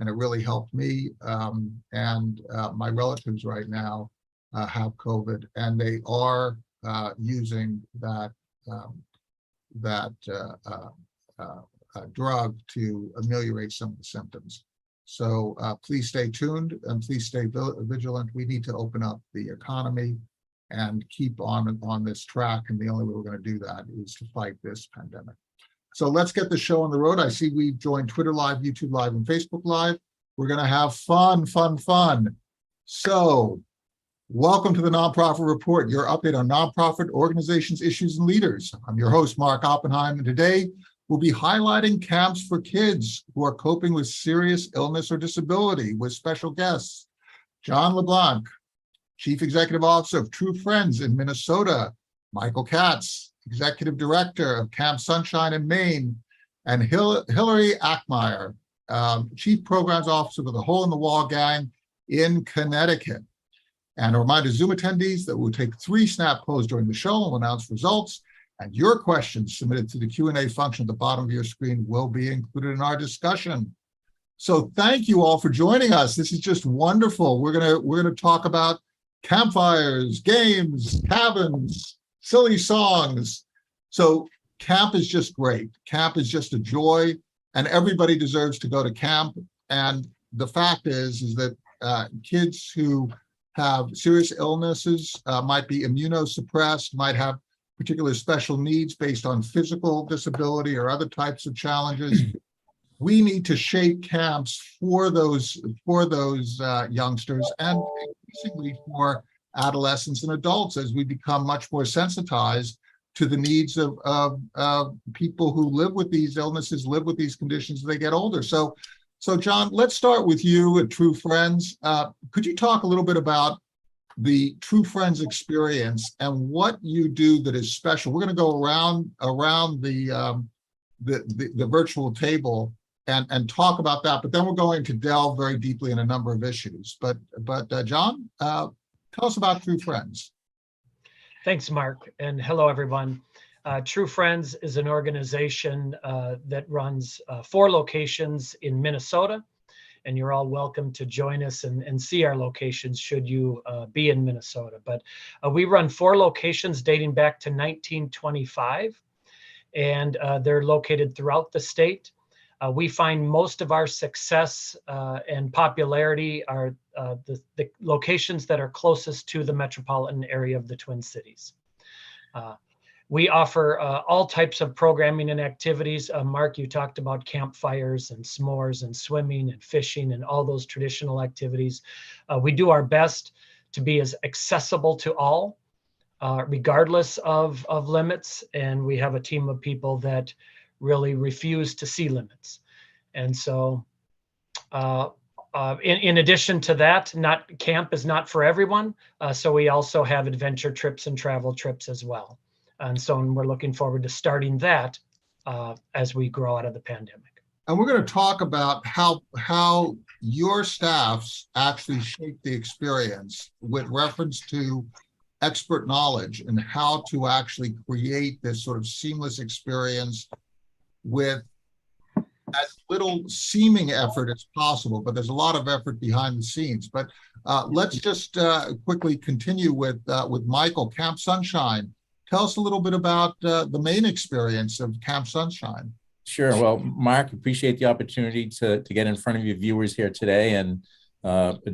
and it really helped me. And my relatives right now have COVID, and they are using that drug to ameliorate some of the symptoms. So please stay tuned and please stay vigilant. We need to open up the economy and keep on this track. And the only way we're going to do that is to fight this pandemic. So let's get the show on the road. I see we've joined Twitter Live, YouTube Live, and Facebook Live. We're going to have fun. So welcome to the Nonprofit Report, your update on nonprofit organizations, issues, and leaders. I'm your host, Mark Oppenheim, and today we'll be highlighting camps for kids who are coping with serious illness or disability with special guests. John LeBlanc, Chief Executive Officer of True Friends in Minnesota, Michael Katz, Executive Director of Camp Sunshine in Maine, and Hilary Axtmayer, Chief Programs Officer with the Hole in the Wall Gang in Connecticut. And a reminder, Zoom attendees, that we'll take 3 snap polls during the show and we'll announce results. And your questions submitted to the Q&A function at the bottom of your screen will be included in our discussion. So thank you all for joining us. This is just wonderful. We're gonna talk about campfires, games, cabins, silly songs. So camp is just great. Camp is just a joy, and everybody deserves to go to camp. And the fact is that kids who have serious illnesses, might be immunosuppressed, might have particular special needs based on physical disability or other types of challenges. We need to shape camps for those youngsters, and increasingly for adolescents and adults, as we become much more sensitized to the needs of people who live with these illnesses, live with these conditions as they get older. So John, let's start with you at True Friends. Could you talk a little bit about the True Friends experience and what you do that is special? We're going to go around the virtual table and talk about that, but then we're going to delve very deeply in a number of issues. But John, tell us about True Friends. Thanks, Mark, and hello, everyone. True Friends is an organization that runs 4 locations in Minnesota, and you're all welcome to join us and see our locations should you be in Minnesota. But we run 4 locations dating back to 1925, and they're located throughout the state. We find most of our success and popularity are the locations that are closest to the metropolitan area of the Twin Cities. We offer all types of programming and activities. Mark, you talked about campfires and s'mores and swimming and fishing and all those traditional activities. We do our best to be as accessible to all, regardless of limits. And we have a team of people that really refuse to see limits. And so in addition to that, camp is not for everyone. So we also have adventure trips and travel trips as well. And so we're looking forward to starting that as we grow out of the pandemic. And we're going to talk about how your staffs actually shape the experience with reference to expert knowledge and how to actually create this sort of seamless experience with as little seeming effort as possible, but there's a lot of effort behind the scenes. But let's just quickly continue with Michael, Camp Sunshine. Tell us a little bit about the main experience of Camp Sunshine. Sure. Well, Mark, appreciate the opportunity to get in front of your viewers here today, and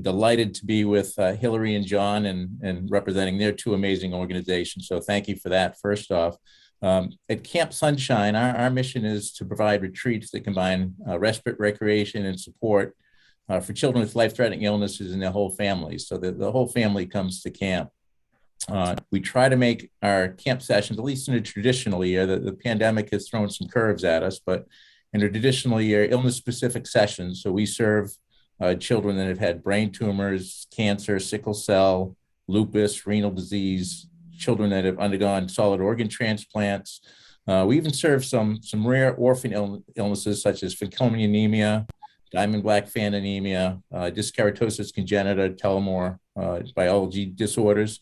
delighted to be with Hilary and John and representing their 2 amazing organizations. So thank you for that, first off. At Camp Sunshine, our mission is to provide retreats that combine respite, recreation, and support for children with life-threatening illnesses and their whole families, so that the whole family comes to camp. We try to make our camp sessions, at least in a traditional year, the pandemic has thrown some curves at us, but in a traditional year, illness-specific sessions. So we serve children that have had brain tumors, cancer, sickle cell, lupus, renal disease, children that have undergone solid organ transplants. We even serve some rare orphan illnesses such as Fanconi anemia, diamond black fan anemia, dyskeratosis congenita, telomere biology disorders.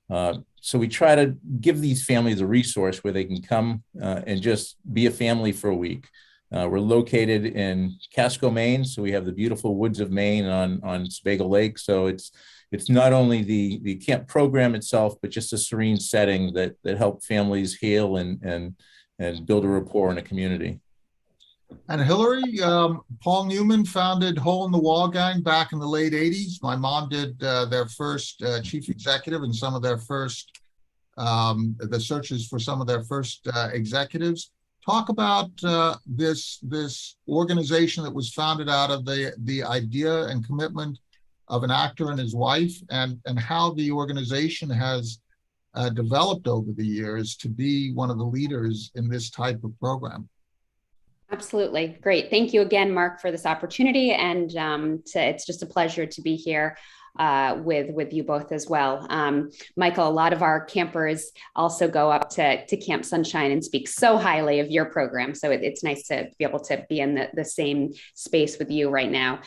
So we try to give these families a resource where they can come and just be a family for a week. We're located in Casco, Maine, so we have the beautiful woods of Maine on Sebago Lake. So it's not only the camp program itself, but just a serene setting that help families heal and build a rapport in a community. And Hilary, Paul Newman founded Hole in the Wall Gang back in the late 80s. My mom did their first chief executive and some of their first, the searches for some of their first executives. Talk about this organization that was founded out of the idea and commitment of an actor and his wife, and how the organization has developed over the years to be one of the leaders in this type of program. Absolutely. Great. Thank you again, Mark, for this opportunity. And it's just a pleasure to be here with you both as well. Michael, a lot of our campers also go up to Camp Sunshine and speak so highly of your program. So it's nice to be able to be in the same space with you right now.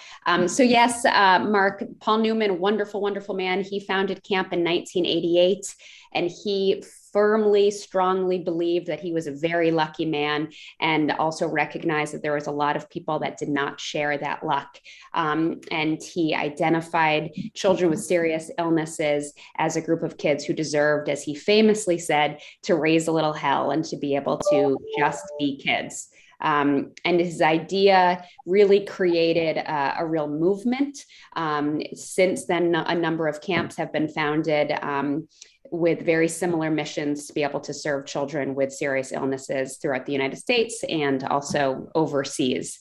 So yes, Mark, Paul Newman, wonderful, wonderful man. He founded camp in 1988, and he firmly, strongly believed that he was a very lucky man, and also recognized that there was a lot of people that did not share that luck. And he identified children with serious illnesses as a group of kids who deserved, as he famously said, to raise a little hell and to be able to just be kids. And his idea really created a real movement. Since then, a number of camps have been founded with very similar missions to be able to serve children with serious illnesses throughout the United States and also overseas.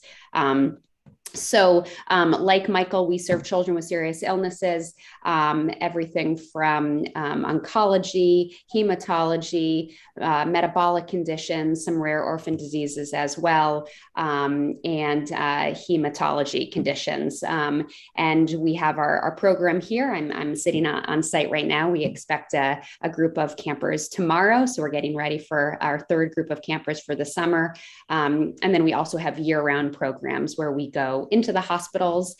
So like Michael, we serve children with serious illnesses, everything from oncology, hematology, metabolic conditions, some rare orphan diseases as well, and hematology conditions. And we have our program here. I'm sitting on site right now. We expect a group of campers tomorrow. So we're getting ready for our third group of campers for the summer. And then we also have year-round programs where we go into the hospitals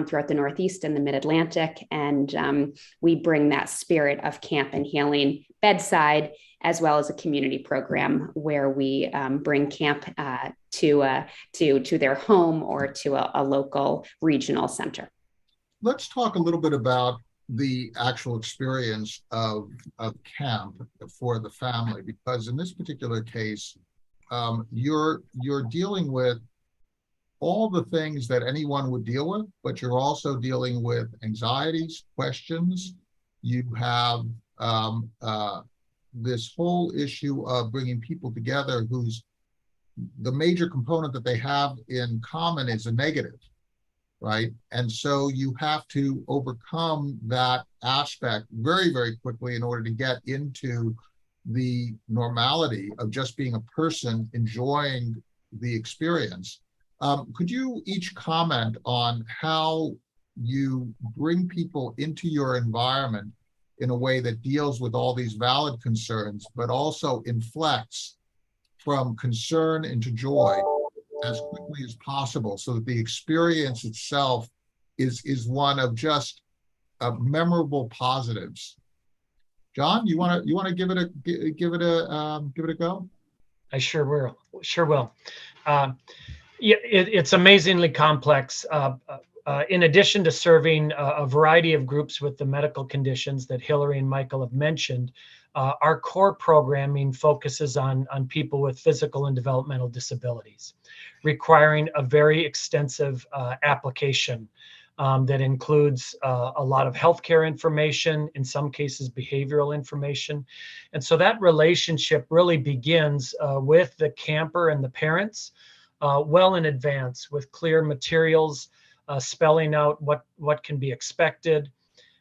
throughout the Northeast and the Mid-Atlantic. And we bring that spirit of camp and healing bedside, as well as a community program where we bring camp to their home or to a local regional center. Let's talk a little bit about the actual experience of camp for the family, because in this particular case, you're dealing with all the things that anyone would deal with, but you're also dealing with anxieties, questions. You have this whole issue of bringing people together whose the major component that they have in common is a negative, right? And so you have to overcome that aspect very, very quickly in order to get into the normality of just being a person enjoying the experience. Could you each comment on how you bring people into your environment in a way that deals with all these valid concerns, but also inflects from concern into joy as quickly as possible, so that the experience itself is one of just memorable positives? John, you want to give it a go? I sure will. Yeah, it's amazingly complex. In addition to serving a variety of groups with the medical conditions that Hilary and Michael have mentioned, our core programming focuses on people with physical and developmental disabilities, requiring a very extensive application that includes a lot of healthcare information, in some cases behavioral information. And so that relationship really begins with the camper and the parents well in advance, with clear materials spelling out what can be expected.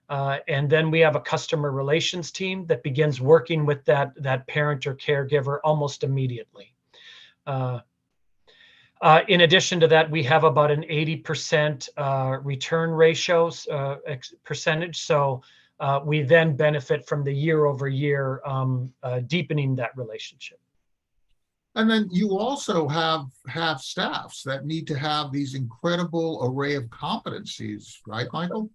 And then we have a customer relations team that begins working with that parent or caregiver almost immediately. In addition to that, we have about an 80% return ratios percentage. So we then benefit from the year over year deepening that relationship. And then you also have staffs that need to have these incredible array of competencies, right, Michael?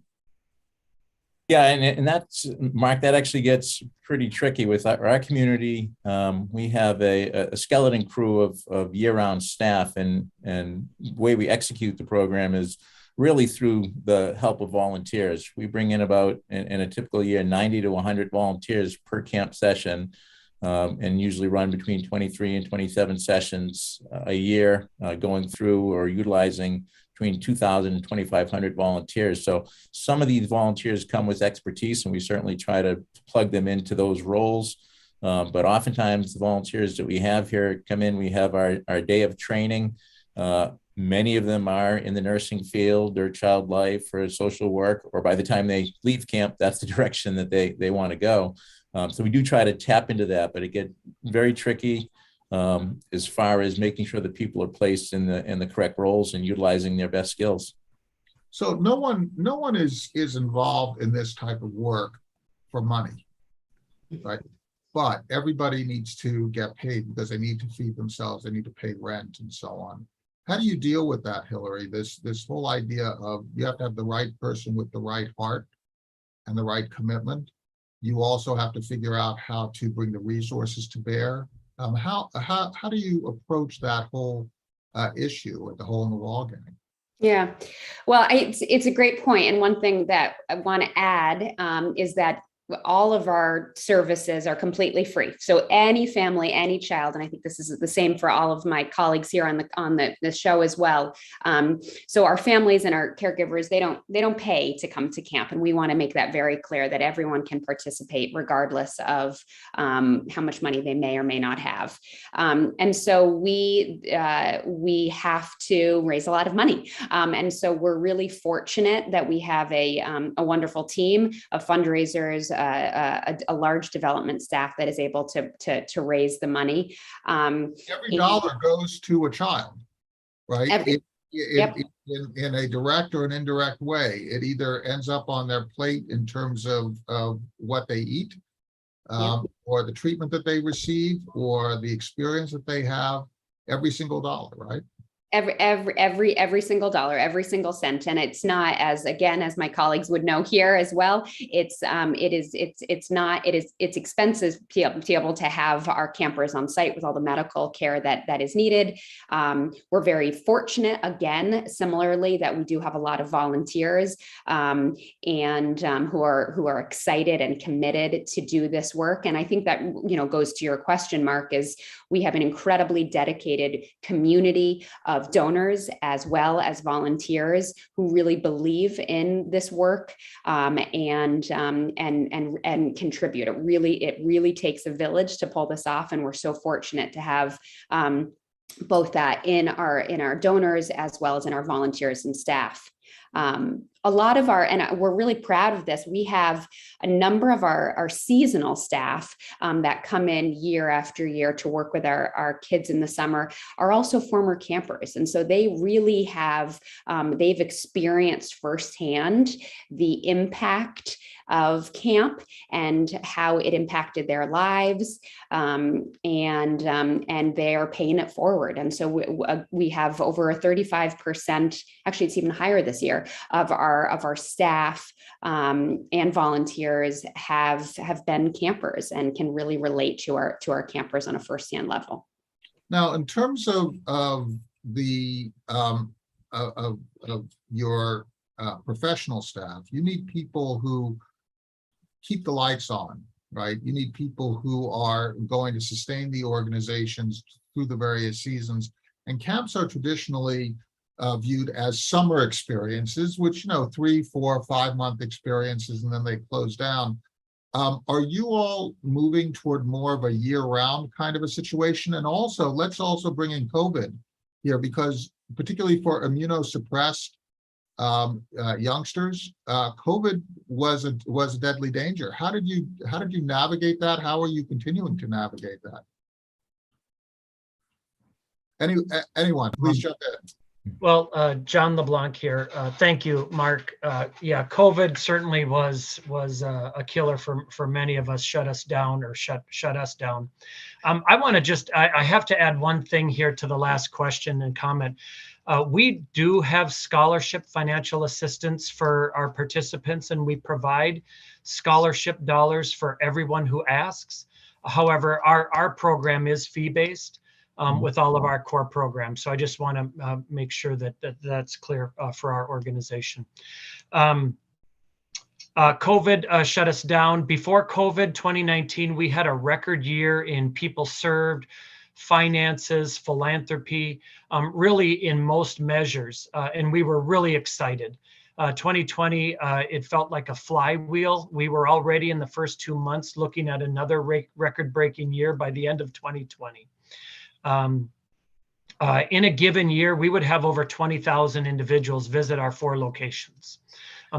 Yeah, and that's, Mark, that actually gets pretty tricky with our community. We have a skeleton crew of year-round staff, and the way we execute the program is really through the help of volunteers. We bring in about, in a typical year, 90 to 100 volunteers per camp session, and usually run between 23 and 27 sessions a year, going through or utilizing between 2,000 and 2,500 volunteers. So some of these volunteers come with expertise, and we certainly try to plug them into those roles. But oftentimes the volunteers that we have here come in, we have our day of training. Many of them are in the nursing field or child life or social work, or by the time they leave camp, that's the direction that they want to go. So we do try to tap into that, but it gets very tricky as far as making sure that people are placed in the correct roles and utilizing their best skills. So no one is involved in this type of work for money, right? But everybody needs to get paid because they need to feed themselves, they need to pay rent and so on. How do you deal with that, Hilary? This whole idea of you have to have the right person with the right heart and the right commitment. You also have to figure out how to bring the resources to bear. How do you approach that whole issue with the hole in the wall gang? Yeah, well, it's a great point. And one thing that I want to add is that all of our services are completely free. So any family, any child, and I think this is the same for all of my colleagues here on the show as well. So our families and our caregivers, they don't pay to come to camp, and we want to make that very clear that everyone can participate regardless of how much money they may or may not have. And so we have to raise a lot of money, and so we're really fortunate that we have a wonderful team of fundraisers. A large development staff that is able to raise the money. Every dollar goes to a child, right? Yep. In a direct or an indirect way. It either ends up on their plate in terms of what they eat, or the treatment that they receive, or the experience that they have. Every single dollar, right? Every single dollar, every single cent. And it's not, as my colleagues would know here as well, it's expensive to be able to have our campers on site with all the medical care that is needed. We're very fortunate, again, similarly, that we do have a lot of volunteers and who are excited and committed to do this work. And I think that, goes to your question, Mark, is we have an incredibly dedicated community of donors as well as volunteers who really believe in this work and contribute. It really takes a village to pull this off, and we're so fortunate to have both that in our donors as well as in our volunteers and staff. A lot of and we're really proud of this, we have a number of our seasonal staff that come in year after year to work with our kids in the summer are also former campers. And so they really have, they've experienced firsthand the impact of camp and how it impacted their lives, and they are paying it forward. And so we have over a 35%, actually it's even higher this year, of our staff and volunteers have been campers and can really relate to our campers on a firsthand level. Now, in terms of the of your professional staff, you need people who keep the lights on, right? You need people who are going to sustain the organizations through the various seasons. And camps are traditionally viewed as summer experiences, which, 3, 4, 5 month experiences, and then they close down. Are you all moving toward more of a year-round kind of a situation? And also, let's also bring in COVID here, because particularly for immunosuppressed youngsters, COVID was a deadly danger. How did you navigate that? How are you continuing to navigate that? Anyone, please jump in. Well, John LeBlanc here. Thank you, Mark. Yeah, COVID certainly was a killer for many of us, shut us down. I want to I have to add one thing here to the last question and comment. We do have scholarship financial assistance for our participants, and we provide scholarship dollars for everyone who asks. However, our program is fee-based with all of our core programs. So I just want to make sure that's clear for our organization. COVID shut us down. Before COVID, 2019, we had a record year in people served, finances, philanthropy, really in most measures. And we were really excited. 2020, it felt like a flywheel. We were already in the first 2 months looking at another record-breaking year by the end of 2020. In a given year, we would have over 20,000 individuals visit our 4 locations.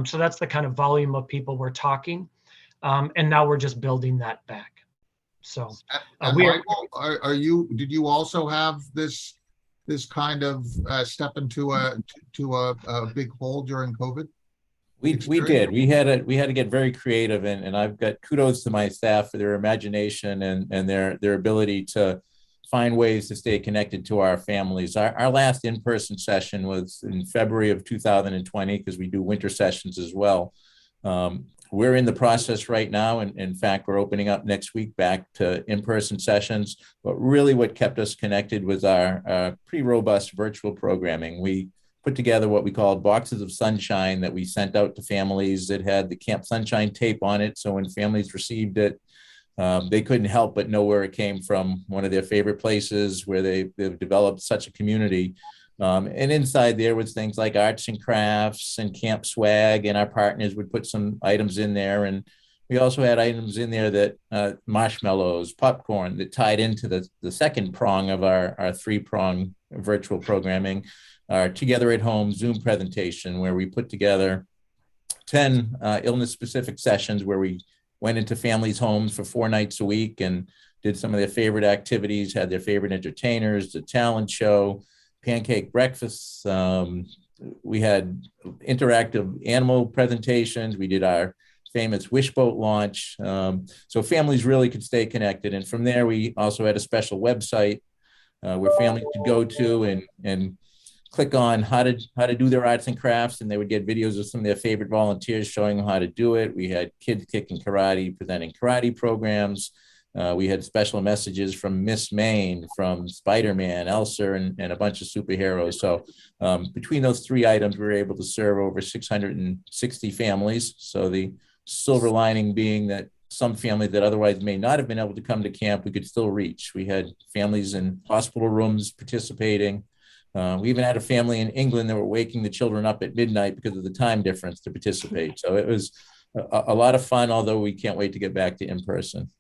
So that's the kind of volume of people we're talking. And now we're just building that back. So Michael, did you also have this kind of step into a big hole during COVID? We did. We had to get very creative, and I've got kudos to my staff for their imagination and their ability to find ways to stay connected to our families. Our last in-person session was in February of 2020, because we do winter sessions as well. We're in the process right now, and in fact, we're opening up next week back to in-person sessions. But really what kept us connected was our pretty robust virtual programming. We put together what we called boxes of sunshine that we sent out to families that had the Camp Sunshine tape on it. So when families received it, they couldn't help but know where it came from, one of their favorite places where they've developed such a community. And inside there was things like arts and crafts and camp swag, and our partners would put some items in there. And we also had items in there that marshmallows, popcorn, that tied into the second prong of our 3-prong virtual programming, our Together at Home Zoom presentation, where we put together 10 illness-specific sessions where we went into families' homes for 4 nights a week and did some of their favorite activities, had their favorite entertainers, the talent show, pancake breakfasts. We had interactive animal presentations. We did our famous wish boat launch. So families really could stay connected. And from there, we also had a special website where families could go to and click on how to do their arts and crafts, and they would get videos of some of their favorite volunteers showing them how to do it. We had kids kicking karate, presenting karate programs. We had special messages from Miss Maine, from Spider-Man, Elsa, and a bunch of superheroes. So between those 3 items, we were able to serve over 660 families. So the silver lining being that some families that otherwise may not have been able to come to camp, we could still reach. We had families in hospital rooms participating. We even had a family in England that were waking the children up at midnight because of the time difference to participate. So it was a lot of fun, although we can't wait to get back to in-person.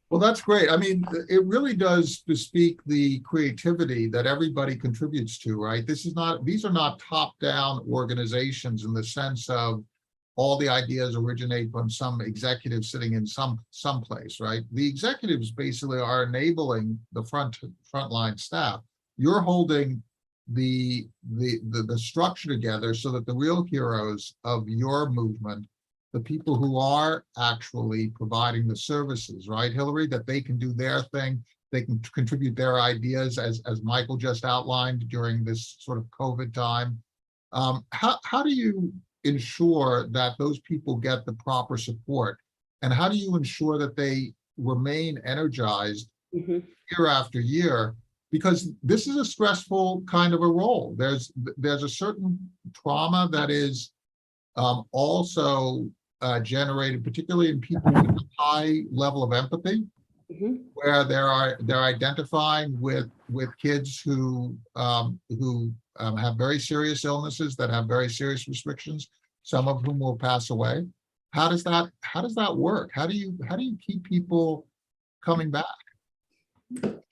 Well, that's great. I mean, it really does bespeak the creativity that everybody contributes to, right? These are not top-down organizations in the sense of all the ideas originate from some executive sitting in some place, right? The executives basically are enabling the frontline staff. You're holding the structure together so that the real heroes of your movement, the people who are actually providing the services, right, Hilary, that they can do their thing, they can contribute their ideas, as Michael just outlined during this sort of COVID time. How do you ensure that those people get the proper support, and how do you ensure that they remain energized year after year? Because this is a stressful kind of a role. There's a certain trauma that is also generated, particularly in people with a high level of empathy, where they're identifying with kids who have very serious illnesses that have very serious restrictions, some of whom will pass away. How does that work? How do you keep people coming back?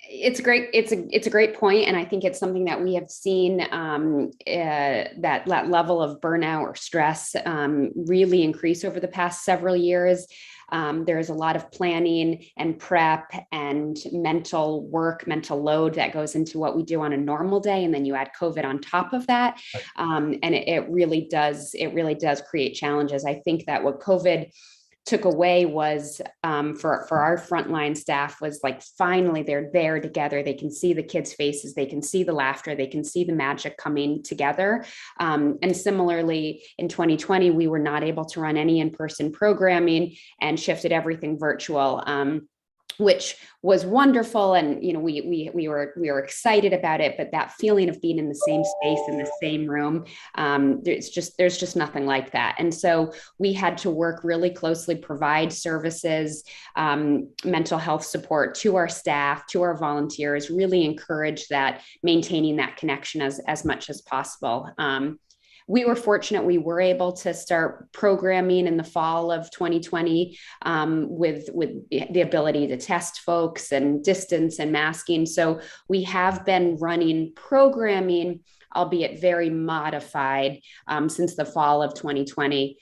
It's great. It's a great point, and I think it's something that we have seen that level of burnout or stress really increase over the past several years. There's a lot of planning and prep and mental load that goes into what we do on a normal day, and then you add COVID on top of that, and it really does create challenges. I think that what COVID took away was for our frontline staff was like, finally, they're there together. They can see the kids' faces. They can see the laughter. They can see the magic coming together. And similarly, in 2020, we were not able to run any in-person programming and shifted everything virtual. Which was wonderful, and we were excited about it. But that feeling of being in the same space, in the same room, there's just nothing like that. And so we had to work really closely, provide services, mental health support to our staff, to our volunteers, really encourage that, maintaining that connection as much as possible. We were fortunate. We were able to start programming in the fall of 2020 with the ability to test folks and distance and masking. So we have been running programming, albeit very modified, since the fall of 2020.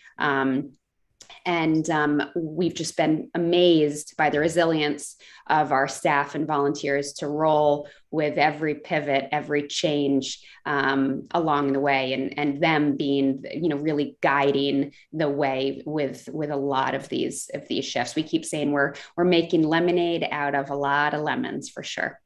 And we've just been amazed by the resilience of our staff and volunteers to roll with every pivot, every change along the way, and them being, really guiding the way with a lot of these shifts. We keep saying we're making lemonade out of a lot of lemons, for sure.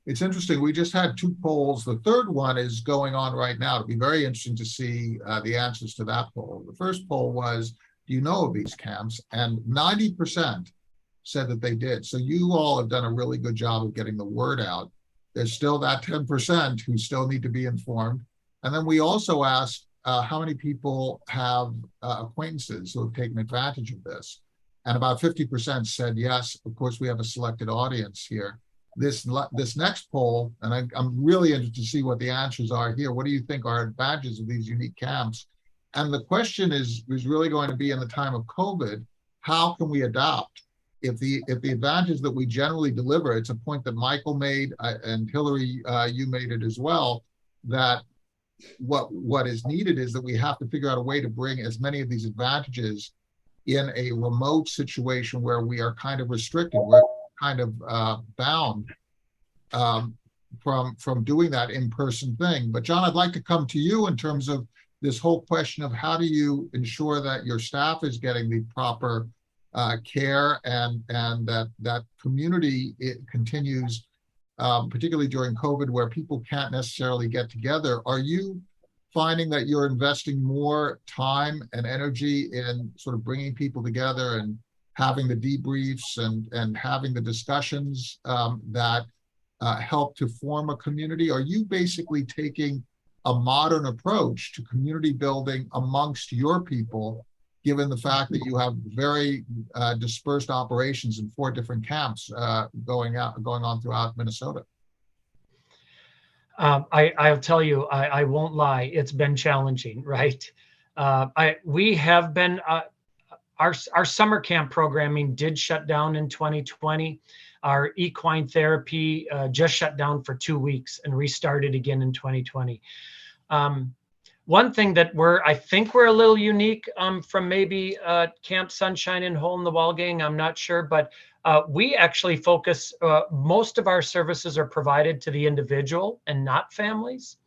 It's interesting. We just had 2 polls. The third one is going on right now. It'll be very interesting to see the answers to that poll. The first poll was, do you know of these camps? And 90% said that they did. So you all have done a really good job of getting the word out. There's still that 10% who still need to be informed. And then we also asked how many people have acquaintances who have taken advantage of this. And about 50% said yes. Of course, we have a selected audience here. This next poll, and I'm really interested to see what the answers are here. What do you think are advantages of these unique camps? And the question is really going to be, in the time of COVID, how can we adopt? If the advantage that we generally deliver, it's a point that Michael made, and Hilary, you made it as well, that what is needed is that we have to figure out a way to bring as many of these advantages in a remote situation where we are kind of restricted, we're kind of bound from doing that in-person thing. But John, I'd like to come to you in terms of this whole question of how do you ensure that your staff is getting the proper care and that community continues, particularly during COVID, where people can't necessarily get together. Are you finding that you're investing more time and energy in sort of bringing people together and having the debriefs and having the discussions that help to form a community? Are you basically taking a modern approach to community building amongst your people, given the fact that you have very dispersed operations in 4 different camps going on throughout Minnesota? I'll tell you, I won't lie, it's been challenging, right? We have been, our summer camp programming did shut down in 2020. Our equine therapy just shut down for 2 weeks and restarted again in 2020. One thing that I think we're a little unique from maybe Camp Sunshine and Hole in the Wall Gang, I'm not sure, but we actually focus, most of our services are provided to the individual and not families.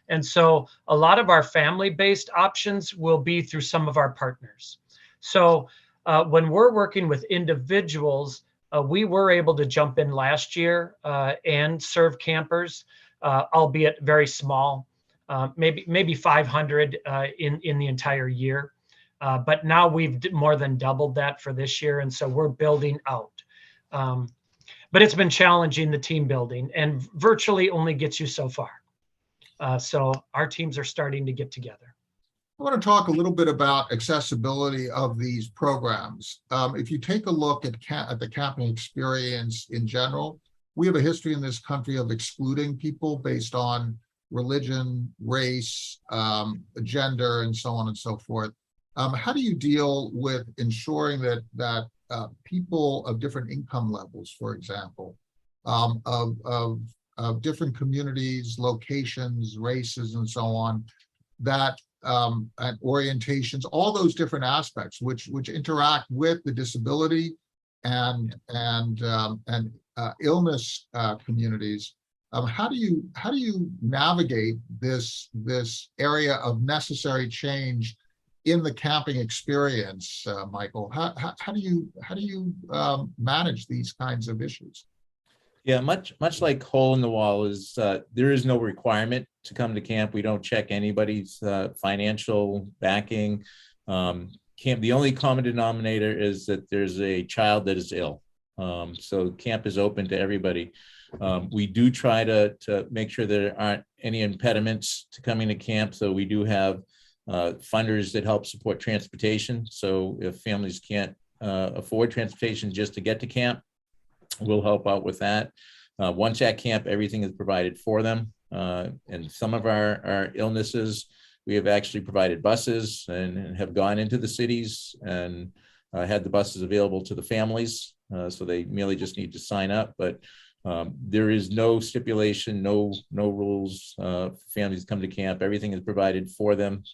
And so a lot of our family-based options will be through some of our partners. So when we're working with individuals, we were able to jump in last year and serve campers, albeit very small, maybe 500 in the entire year. But now we've more than doubled that for this year. And so we're building out. But it's been challenging, the team building, and virtually only gets you so far. So our teams are starting to get together. I want to talk a little bit about accessibility of these programs. If you take a look at the camping experience in general, we have a history in this country of excluding people based on religion, race, gender, and so on and so forth. How do you deal with ensuring that people of different income levels, for example, of different communities, locations, races, and so on, that and orientations, all those different aspects which interact with the disability and illness communities, how do you navigate this area of necessary change in the camping experience, Michael? How do you manage these kinds of issues? Yeah, much like hole in the wall is there is no requirement to come to camp. We don't check anybody's financial backing. The only common denominator is that there's a child that is ill. So camp is open to everybody. We do try to make sure there aren't any impediments to coming to camp. So we do have funders that help support transportation. So if families can't afford transportation just to get to camp, we'll help out with that. Once at camp, everything is provided for them. And some of our illnesses, we have actually provided buses and have gone into the cities and had the buses available to the families. So they merely just need to sign up. But there is no stipulation, no rules for families to come to camp. Everything is provided for them.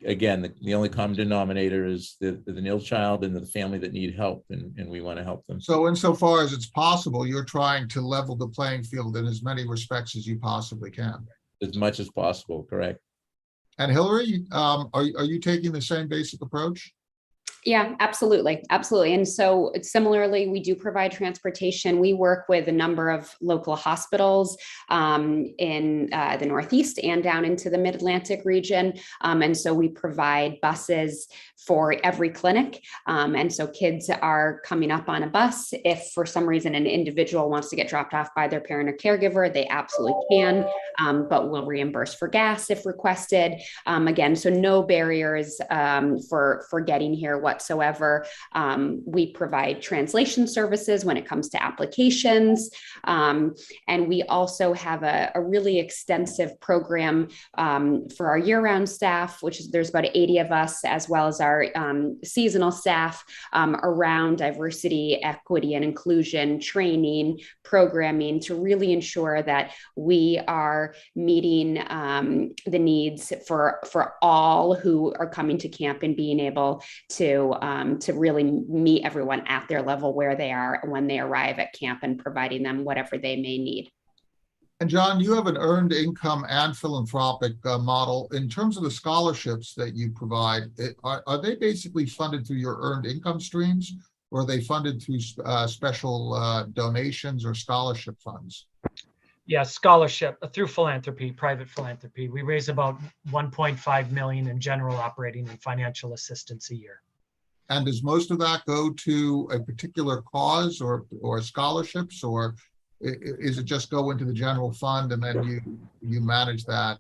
Again, the only common denominator is the ill child and the family that need help, and we want to help them. So insofar as it's possible, you're trying to level the playing field in as many respects as you possibly can. As much as possible, correct. And Hilary, are you taking the same basic approach? Yeah, absolutely. Absolutely. And so similarly, we do provide transportation. We work with a number of local hospitals in the Northeast and down into the Mid-Atlantic region. And so we provide buses for every clinic. And so kids are coming up on a bus. If for some reason an individual wants to get dropped off by their parent or caregiver, they absolutely can, but we'll reimburse for gas if requested. Again, so no barriers for getting here whatsoever. We provide translation services when it comes to applications. And we also have a really extensive program for our year-round staff, which is there's about 80 of us, as well as our seasonal staff around diversity, equity, and inclusion training, programming to really ensure that we are meeting the needs for all who are coming to camp and being able to really meet everyone at their level where they are when they arrive at camp and providing them whatever they may need. And John, you have an earned income and philanthropic model. In terms of the scholarships that you provide, are they basically funded through your earned income streams, or are they funded through special donations or scholarship funds? Yeah, scholarship through philanthropy, private philanthropy. We raise about 1.5 million in general operating and financial assistance a year. And does most of that go to a particular cause or scholarships, or is it just go into the general fund and then you manage that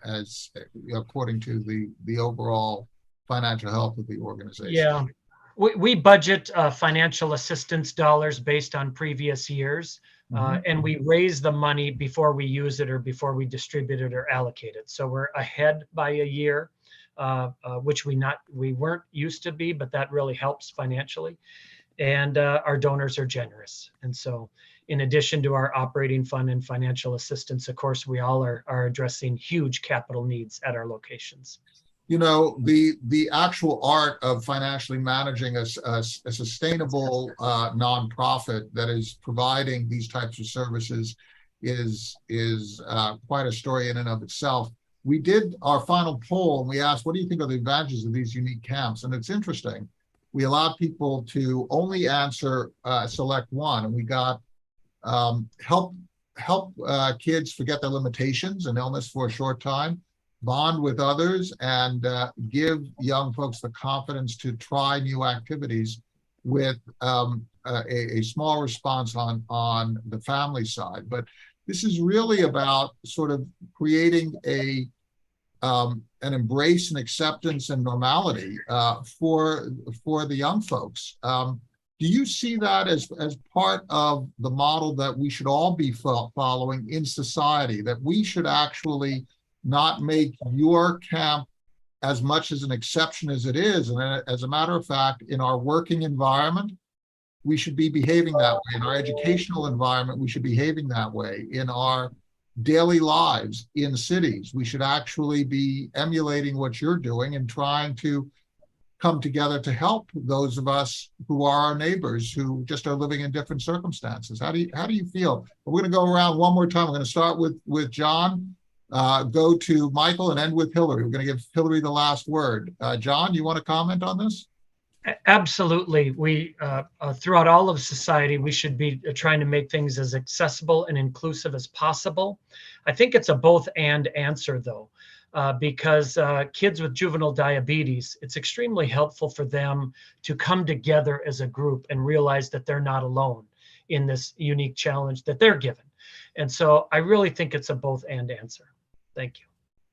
as according to the overall financial health of the organization? Yeah, we budget financial assistance dollars based on previous years, and we raise the money before we use it or before we distribute it or allocate it. So we're ahead by a year, which we weren't used to be, but that really helps financially. And our donors are generous. And so in addition to our operating fund and financial assistance, of course, we all are addressing huge capital needs at our locations. You know, the actual art of financially managing a sustainable nonprofit that is providing these types of services is quite a story in and of itself. We did our final poll and we asked, what do you think are the advantages of these unique camps? And it's interesting. We allowed people to only answer select one, and we got help kids forget their limitations and illness for a short time, bond with others, and give young folks the confidence to try new activities with a small response on the family side. But this is really about sort of creating an embrace and acceptance and normality for the young folks. Do you see that as part of the model that we should all be following in society, that we should actually not make your camp as much as an exception as it is? And as a matter of fact, in our working environment, we should be behaving that way. In our educational environment, we should be behaving that way. In our daily lives in cities, we should actually be emulating what you're doing and trying to come together to help those of us who are our neighbors who just are living in different circumstances. How do you feel? We're going to go around one more time. We're going to start with John. go to Michael and end with Hilary. We're going to give Hilary the last word. John, you want to comment on this? Absolutely. We, throughout all of society, we should be trying to make things as accessible and inclusive as possible. I think it's a both and answer though, because kids with juvenile diabetes, it's extremely helpful for them to come together as a group and realize that they're not alone in this unique challenge that they're given. And so I really think it's a both and answer. Thank you.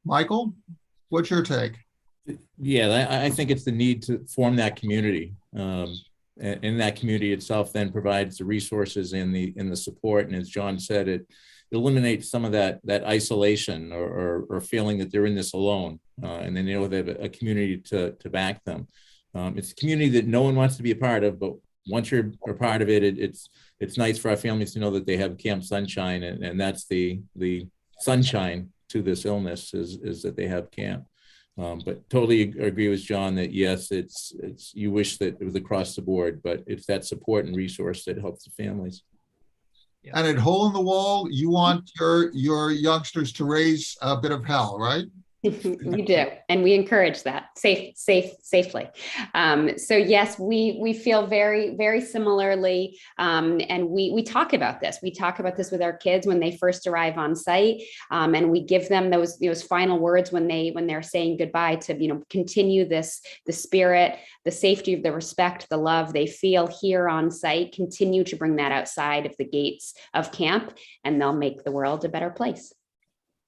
Michael, what's your take? Yeah, I think it's the need to form that community. And that community itself then provides the resources and the support. And as John said, it eliminates some of that isolation or feeling that they're in this alone. And then they have a community to back them. It's a community that no one wants to be a part of, but once you're a part of it, it's nice for our families to know that they have Camp Sunshine, and that's the sunshine to this illness is that they have camp. But totally agree with John that yes, it's you wish that it was across the board, but it's that support and resource that helps the families. Yeah. And at Hole in the Wall, you want your youngsters to raise a bit of hell, right? We do, and we encourage that safely. So yes, we feel very, very similarly, and we talk about this. We talk about this with our kids when they first arrive on site, and we give them those final words when they're saying goodbye to continue the spirit, the safety, the respect, the love they feel here on site. Continue to bring that outside of the gates of camp, and they'll make the world a better place.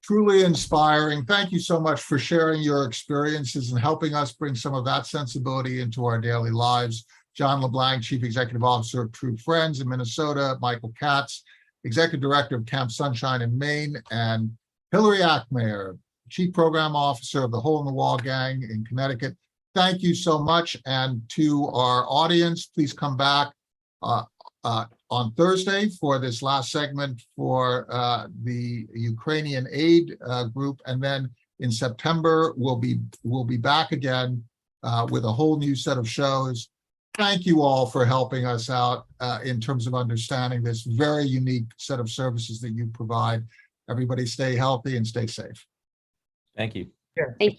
Truly inspiring. Thank you so much for sharing your experiences and helping us bring some of that sensibility into our daily lives. John LeBlanc, Chief Executive Officer of True Friends in Minnesota, Michael Katz, Executive Director of Camp Sunshine in Maine, and Hilary Axtmayer, Chief Program Officer of the Hole in the Wall Gang in Connecticut. Thank you so much. And to our audience, please come back on Thursday for this last segment for the Ukrainian aid group, and then in September we'll be back again with a whole new set of shows. Thank you all for helping us out in terms of understanding this very unique set of services that you provide. Everybody stay healthy and stay safe. Thank you. Sure. Thank you.